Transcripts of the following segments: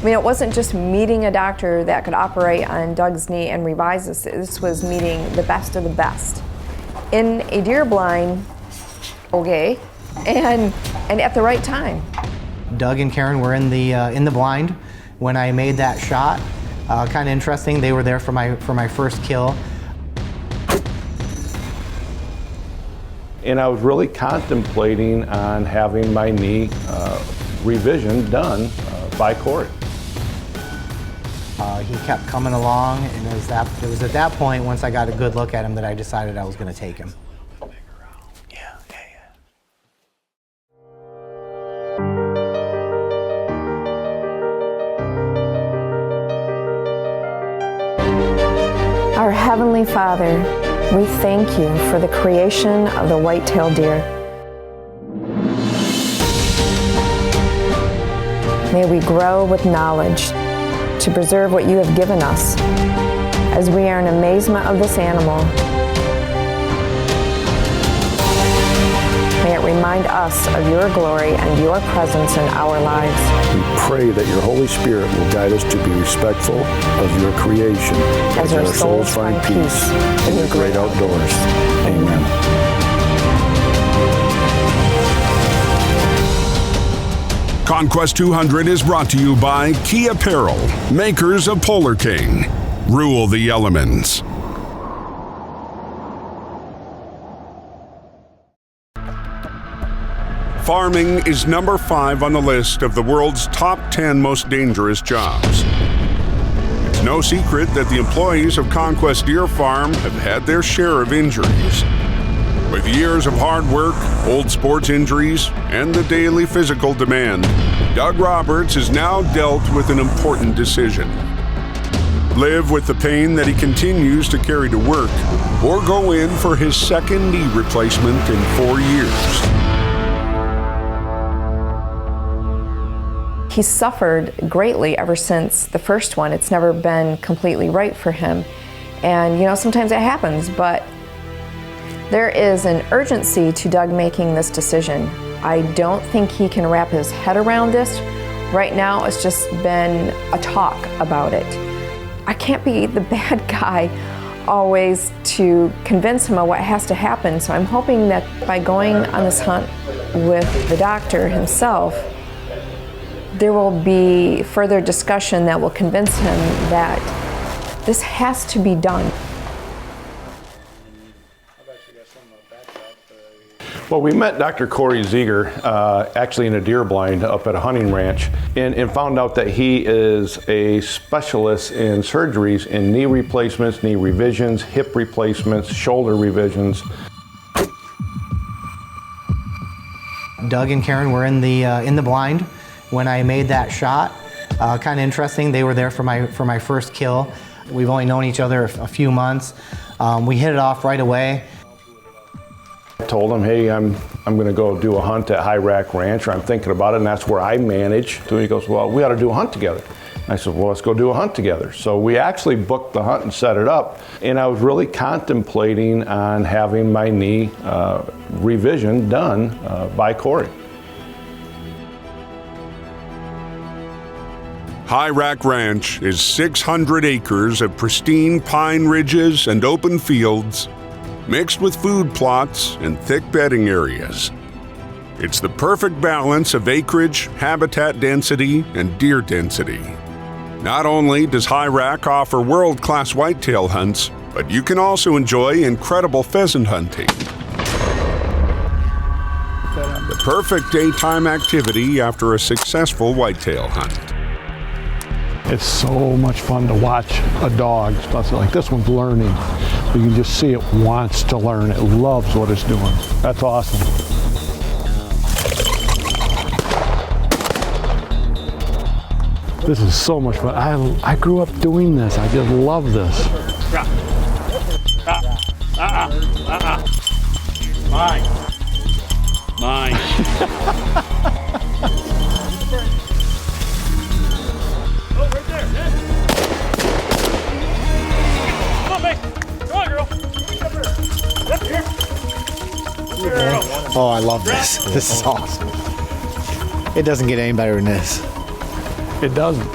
I mean, it wasn't just meeting a doctor that could operate on Doug's knee and revise this. This was meeting the best of the best in a deer blind, okay, and at the right time. Doug and Karen were in the blind when I made that shot. Kind of interesting. They were there for my first kill. And I was really contemplating on having my knee revision done by Corey. He kept coming along, and it was at that point, once I got a good look at him, that I decided I was going to take him. Our Heavenly Father, we thank you for the creation of the white-tailed deer. May we grow with knowledge to preserve what you have given us as we are in amazement of this animal. May it remind us of your glory and your presence in our lives. We pray that your Holy Spirit will guide us to be respectful of your creation as our souls find peace in the great outdoors. Amen. ConQuest 200 is brought to you by Key Apparel, makers of Polar King. Rule the elements. Farming is number 5 on the list of the world's top 10 most dangerous jobs. It's no secret that the employees of ConQuest Deer Farm have had their share of injuries. With years of hard work, old sports injuries, and the daily physical demand, Doug Roberts is now dealt with an important decision. Live with the pain that he continues to carry to work, or go in for his second knee replacement in 4 years. He suffered greatly ever since the first one. It's never been completely right for him. And you know, sometimes it happens, but there is an urgency to Doug making this decision. I don't think he can wrap his head around this. Right now, it's just been a talk about it. I can't be the bad guy always to convince him of what has to happen. So I'm hoping that by going on this hunt with the doctor himself, there will be further discussion that will convince him that this has to be done. Well, we met Dr. Corey Zeger actually in a deer blind up at a hunting ranch and found out that he is a specialist in surgeries in knee replacements, knee revisions, hip replacements, shoulder revisions. Doug and Karen were in the blind when I made that shot. Kind of interesting. They were there for my first kill. We've only known each other a few months. We hit it off right away. I told him, hey, I'm going to go do a hunt at High Rack Ranch, or I'm thinking about it, and that's where I manage. So he goes, well, we ought to do a hunt together. I said, well, let's go do a hunt together. So we actually booked the hunt and set it up, and I was really contemplating on having my knee revision done by Corey. High Rack Ranch is 600 acres of pristine pine ridges and open fields, mixed with food plots and thick bedding areas. It's the perfect balance of acreage, habitat density, and deer density. Not only does High Rack offer world-class whitetail hunts, but you can also enjoy incredible pheasant hunting. The perfect daytime activity after a successful whitetail hunt. It's so much fun to watch a dog, especially like this one's learning. You can just see it wants to learn. It loves what it's doing. That's awesome. This is so much fun. I grew up doing this. I just love this. Mine. Mine. Oh, I love this. This is awesome. It doesn't get any better than this. It doesn't.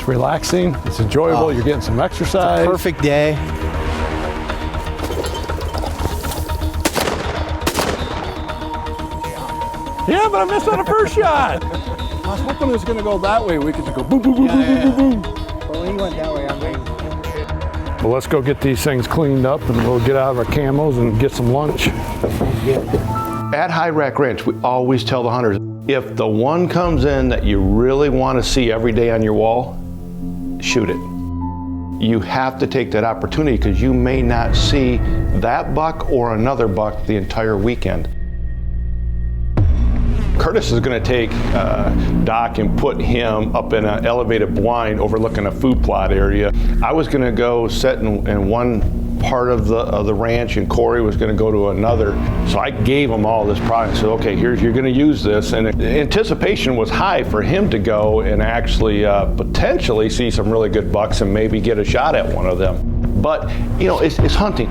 It's relaxing, it's enjoyable, you're getting some exercise. Perfect day. Yeah, but I missed on the first shot. I was hoping it was going to go that way. We could just go boom, boom, boom, boom, boom, boom, boom. Well, he went that way. I'm waiting. Well, let's go get these things cleaned up and we'll get out of our camos and get some lunch. At High Rack Ranch, we always tell the hunters, if the one comes in that you really want to see every day on your wall, shoot it. You have to take that opportunity because you may not see that buck or another buck the entire weekend. Curtis is going to take Doc and put him up in an elevated blind overlooking a food plot area. I was going to go sit in one part of the ranch, and Corey was going to go to another. So I gave him all this product. So okay, you're going to use this, and the anticipation was high for him to go and actually potentially see some really good bucks and maybe get a shot at one of them. But you know, it's hunting.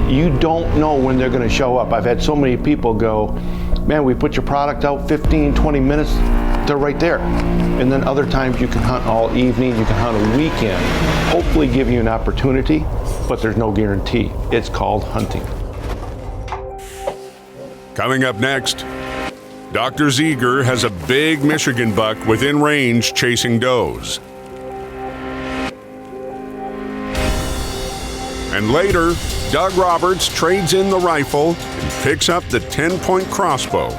You don't know when they're going to show up. I've had so many people go, man, we put your product out 15, 20 minutes, they're right there. And then other times you can hunt all evening, you can hunt a weekend, hopefully give you an opportunity, but there's no guarantee. It's called hunting. Coming up next, Dr. Zeger has a big Michigan buck within range chasing does. And later, Doug Roberts trades in the rifle and picks up the 10-point crossbow.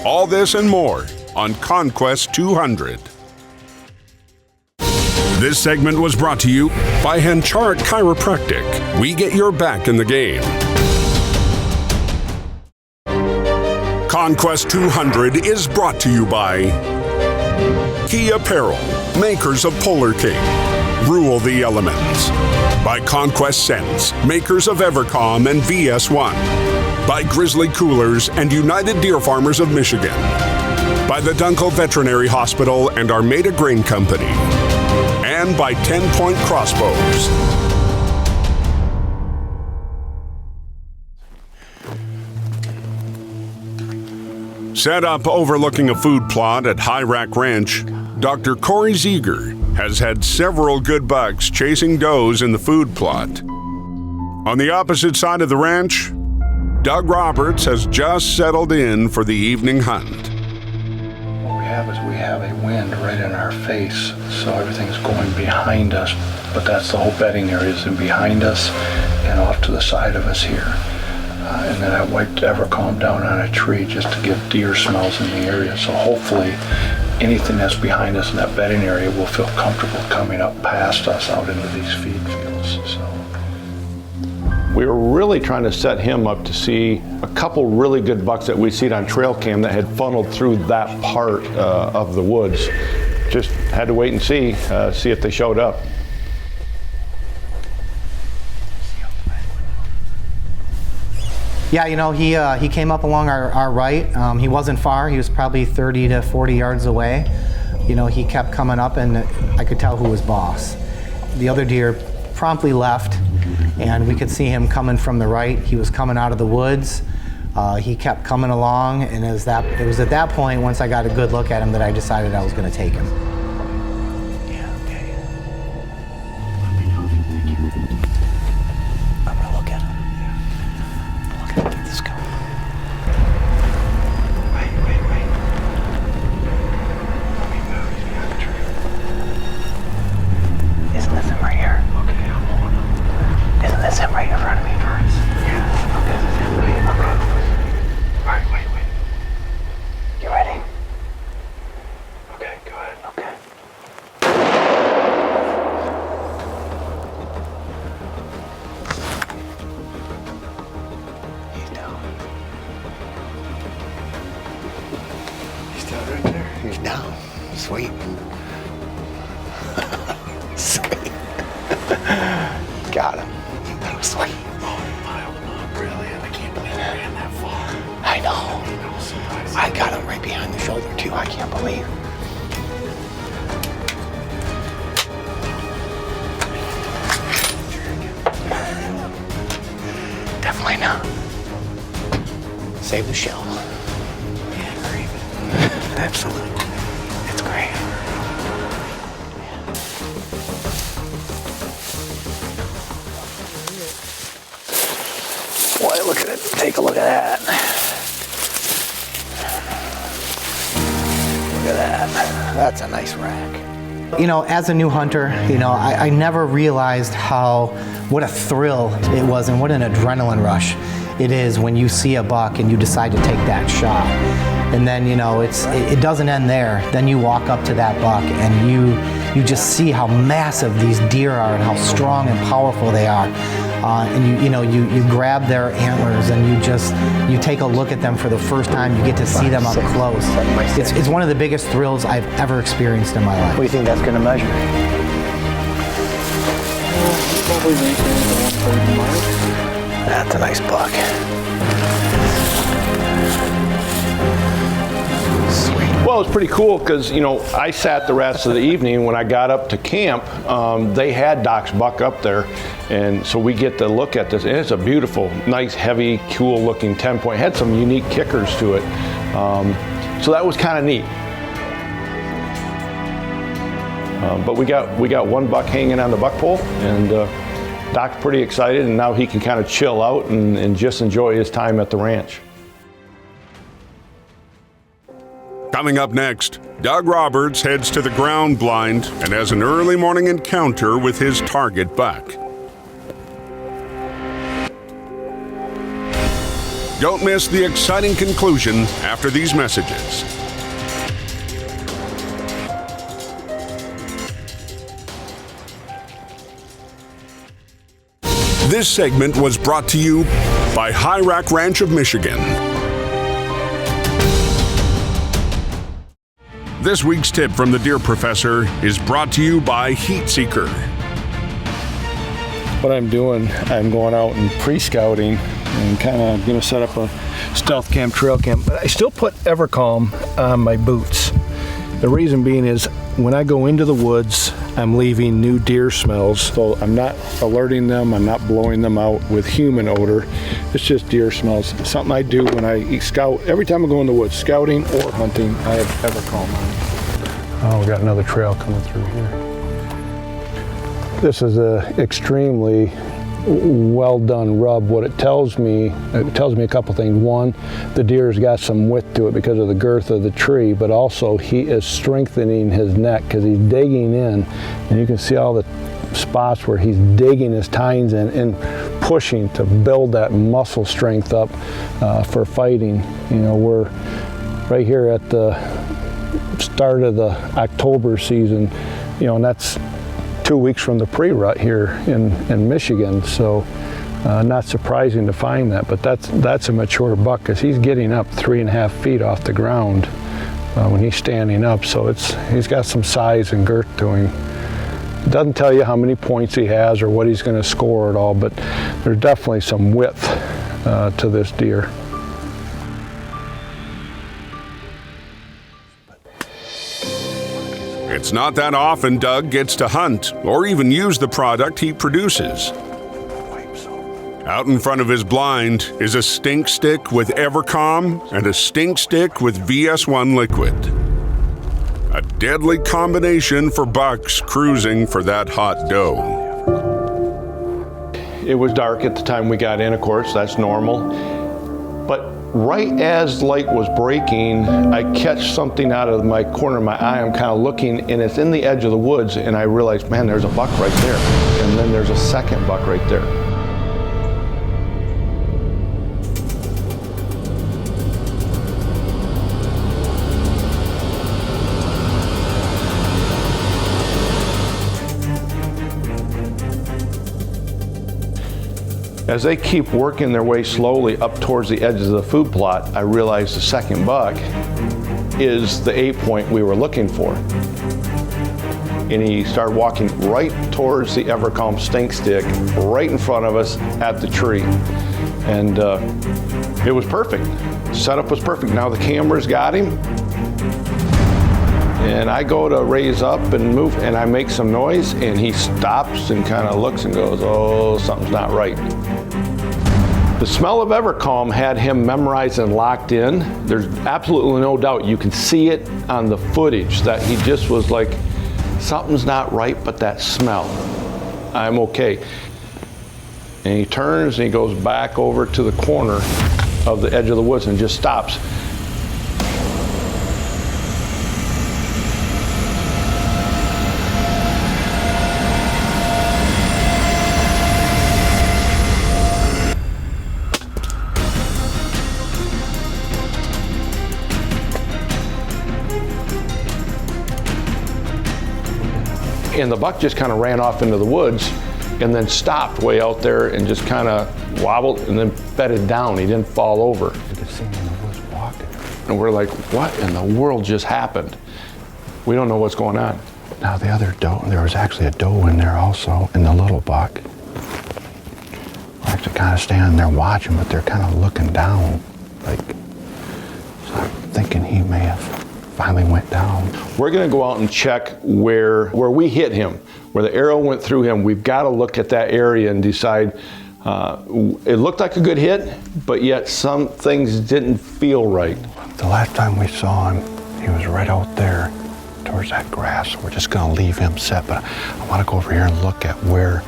All this and more on ConQuest 200. This segment was brought to you by Hanchart Chiropractic. We get your back in the game. ConQuest 200 is brought to you by Key Apparel, makers of Polar King. Rule the elements. By ConQuest Scents, makers of Evercom and VS1. By Grizzly Coolers and United Deer Farmers of Michigan. By the Dunkel Veterinary Hospital and Armada Grain Company. And by 10-Point Crossbows. Set up overlooking a food plot at High Rack Ranch, Dr. Corey Zeger has had several good bucks chasing does in the food plot. On the opposite side of the ranch, Doug Roberts has just settled in for the evening hunt. What we have is we have a wind right in our face, so everything's going behind us, but that's the whole bedding area is in behind us and off to the side of us here. And then I wiped Evercom down on a tree just to give deer smells in the area, so hopefully anything that's behind us in that bedding area will feel comfortable coming up past us out into these feed fields. So We were really trying to set him up to see a couple really good bucks that we'd seen on trail cam that had funneled through that part of the woods. Just had to wait and see if they showed up. Yeah, you know, he came up along our right. He wasn't far. He was probably 30 to 40 yards away. You know, he kept coming up, and I could tell who was boss. The other deer promptly left, and we could see him coming from the right. He was coming out of the woods. He kept coming along, and it was at that point, once I got a good look at him, that I decided I was going to take him. Yeah, okay. Let me know if you think I'm going to look at him. Look at this going. Wait. Let me move. He's behind the tree. Isn't this him right here? Okay, I'm on him. Isn't this him right in front of me? Yeah. Okay, this is him right here. Okay. All right, wait. You ready? Okay, go ahead. Okay. He's down. He's down right there. He's down. Sweet. Sweet. Got him. That was sweet. Really? I can't believe I ran that far. I know. I got him right behind the shoulder too. I can't believe. Definitely not. Save the shell. Yeah, great. Absolutely. It's great. Yeah. boy, look at it. Take a look at that. Look at that. That's a nice rack. You know, as a new hunter, you know, I never realized what a thrill it was and what an adrenaline rush it is when you see a buck and you decide to take that shot. And then, you know, it doesn't end there. Then you walk up to that buck and you just see how massive these deer are and how strong and powerful they are. And you grab their antlers and you take a look at them for the first time. You get to see them up close. It's one of the biggest thrills I've ever experienced in my life. What do you think that's going to measure? Probably the 130 mark. That's a nice buck. Well, it's pretty cool because, you know, I sat the rest of the evening. When I got up to camp, they had Doc's buck up there, and so we get to look at this, and it's a beautiful, nice, heavy, cool-looking 10-point. Had some unique kickers to it, so that was kind of neat. But we got one buck hanging on the buck pole, and Doc's pretty excited, and now he can kind of chill out and just enjoy his time at the ranch. Coming up next, Doug Roberts heads to the ground blind and has an early morning encounter with his target buck. Don't miss the exciting conclusion after these messages. This segment was brought to you by High Rack Ranch of Michigan. This week's tip from the Deer Professor is brought to you by Heat Seeker. What I'm doing, I'm going out and pre-scouting and kind of going to set up a stealth camp, trail camp. But I still put Evercalm on my boots. The reason being is when I go into the woods, I'm leaving new deer smells. So I'm not alerting them, I'm not blowing them out with human odor. It's just deer smells. It's something I do when I scout. Every time I go in the woods, scouting or hunting, I have Evercalm on. Oh, we got another trail coming through here. This is a extremely well done rub. What it tells me a couple things. One, the deer's got some width to it because of the girth of the tree, but also he is strengthening his neck because he's digging in, and you can see all the spots where he's digging his tines in and pushing to build that muscle strength up for fighting. You know, we're right here at the start of the October season, you know, and that's 2 weeks from the pre-rut here in Michigan, so not surprising to find that, but that's a mature buck because he's getting up 3.5 feet off the ground when he's standing up, so he's got some size and girth to him. It doesn't tell you how many points he has or what he's going to score at all, but there's definitely some width to this deer. It's not that often Doug gets to hunt or even use the product he produces. Out in front of his blind is a stink stick with Evercalm and a stink stick with VS1 liquid. A deadly combination for bucks cruising for that hot doe. It was dark at the time we got in, of course, that's normal. But right as light was breaking, I catch something out of my corner of my eye. I'm kind of looking, and it's in the edge of the woods, and I realized, man, there's a buck right there. And then there's a second buck right there. As they keep working their way slowly up towards the edges of the food plot, I realized the second buck is the 8-point we were looking for. And he started walking right towards the Evercalm stink stick, right in front of us at the tree. And it was perfect. Setup was perfect. Now the camera's got him. And I go to raise up and move, and I make some noise, and he stops and kind of looks and goes, oh, something's not right. The smell of Evercalm had him memorized and locked in. There's absolutely no doubt. You can see it on the footage that he just was like, something's not right, but that smell, I'm okay. And he turns and he goes back over to the corner of the edge of the woods and just stops. And the buck just kind of ran off into the woods and then stopped way out there and just kind of wobbled and then bedded down. He didn't fall over. You could see him in the woods walking. And we're like, what in the world just happened? We don't know what's going on. Now the other doe, there was actually a doe in there also, and the little buck. We're actually kind of standing there watching, but they're kind of looking down. Like, so I'm thinking he may have finally went down. We're gonna go out and check where we hit him, where the arrow went through him. We've got to look at that area and decide, it looked like a good hit, but yet some things didn't feel right. The last time we saw him, he was right out there towards that grass. We're just gonna leave him set, but I wanna go over here and look at where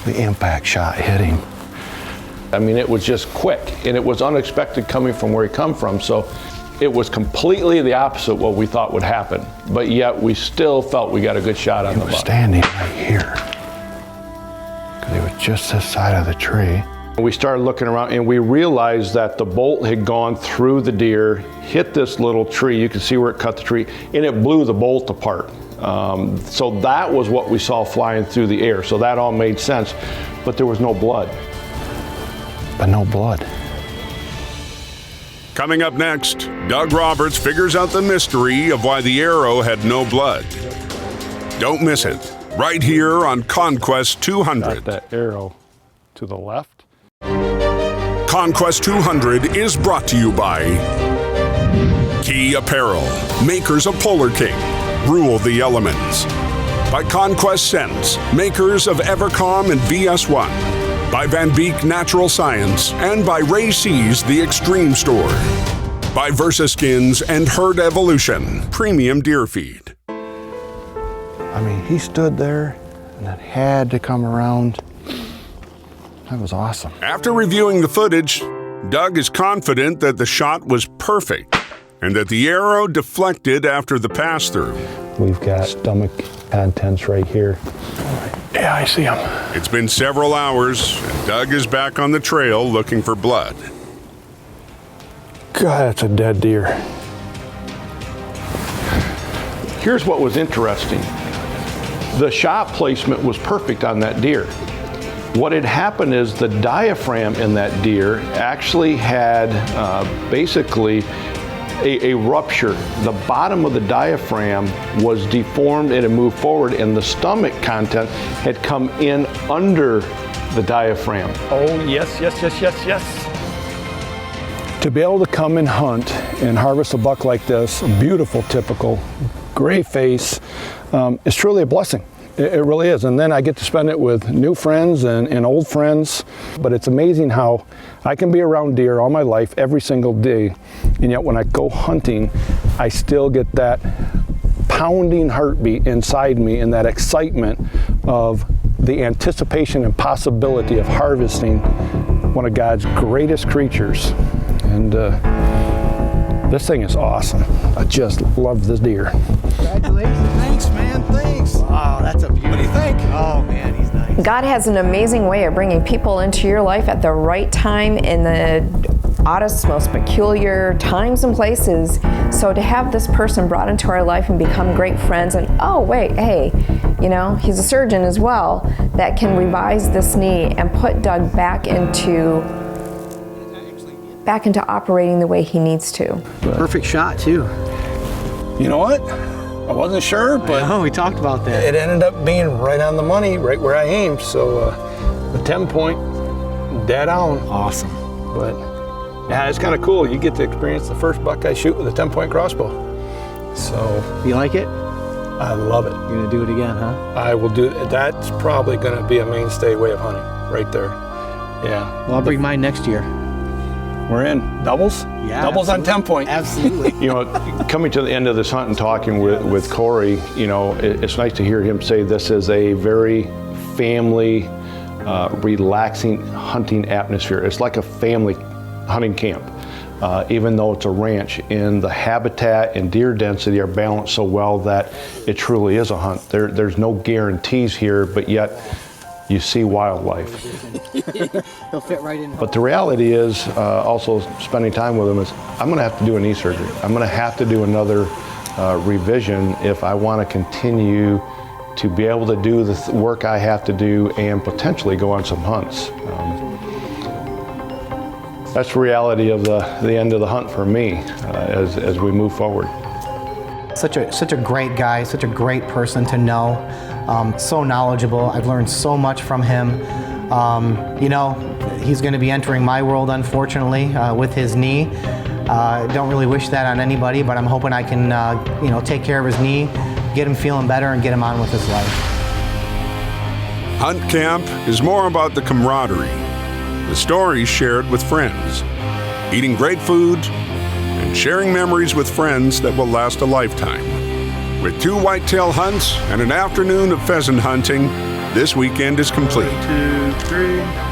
the impact shot hit him. I mean, it was just quick, and it was unexpected coming from where he come from, so it was completely the opposite what we thought would happen, but yet we still felt we got a good shot on the buck. He was standing right here, because he was just this side of the tree. We started looking around and we realized that the bolt had gone through the deer, hit this little tree, you can see where it cut the tree, and it blew the bolt apart. So that was what we saw flying through the air, so that all made sense, but there was no blood. But no blood. Coming up next, Doug Roberts figures out the mystery of why the arrow had no blood. Don't miss it, right here on ConQuest 200. Got that arrow to the left. ConQuest 200 is brought to you by Key Apparel, makers of Polar King, rule the elements. By ConQuest Scents, makers of Evercom and VS1. By Van Beek Natural Science, and by Ray C's The Extreme Store. By VersaSkins and Herd Evolution, premium deer feed. I mean, he stood there and then had to come around. That was awesome. After reviewing the footage, Doug is confident that the shot was perfect and that the arrow deflected after the pass-through. We've got stomach contents right here. Yeah, I see him. It's been several hours, and Doug is back on the trail looking for blood. God, that's a dead deer. Here's what was interesting. The shot placement was perfect on that deer. What had happened is the diaphragm in that deer actually had basically a rupture. The bottom of the diaphragm was deformed and it moved forward, and the stomach content had come in under the diaphragm. Oh, yes, yes, yes, yes, yes. To be able to come and hunt and harvest a buck like this, a beautiful, typical, gray face, is truly a blessing. It really is. And then I get to spend it with new friends and old friends. But it's amazing how I can be around deer all my life, every single day. And yet when I go hunting, I still get that pounding heartbeat inside me and that excitement of the anticipation and possibility of harvesting one of God's greatest creatures. And this thing is awesome. I just love this deer. Congratulations. Thanks, man. Thanks. Wow, that's a beauty. What do you think? Oh, man, he's nice. God has an amazing way of bringing people into your life at the right time in the oddest, most peculiar times and places. So to have this person brought into our life and become great friends, and oh wait, hey, you know, he's a surgeon as well, that can revise this knee and put Doug back into operating the way he needs to. Perfect shot, too. You know what? I wasn't sure, but Oh, we talked about that. it ended up being right on the money, right where I aimed. So the 10-point, dead on. Awesome. But yeah, it's kind of cool. You get to experience the first buck I shoot with a 10-point crossbow. So You like it? I love it. You're gonna do it again, huh? I will do it. That's probably going to be a mainstay way of hunting right there. Yeah. Well, I'll bring mine next year. We're in. Doubles? Yeah, Doubles absolutely. on 10-point. Absolutely. You know, coming to the end of this hunt and talking with Corey, you know, it's nice to hear him say this is a very family relaxing hunting atmosphere. It's like a family hunting camp. Even though it's a ranch, and the habitat and deer density are balanced so well that it truly is a hunt. There's no guarantees here, but yet you see wildlife. He'll fit right in. But the reality is, also spending time with them, is I'm going to have to do a knee surgery. I'm going to have to do another revision if I want to continue to be able to do the work I have to do and potentially go on some hunts. That's the reality of the end of the hunt for me as we move forward. Such a great guy, such a great person to know. So knowledgeable. I've learned so much from him. You know, he's going to be entering my world, unfortunately, with his knee. Don't really wish that on anybody, but I'm hoping I can, you know, take care of his knee, get him feeling better, and get him on with his life. Hunt camp is more about the camaraderie, the stories shared with friends, eating great food, and sharing memories with friends that will last a lifetime. With 2 whitetail hunts and an afternoon of pheasant hunting, this weekend is complete. 1, 2, 3.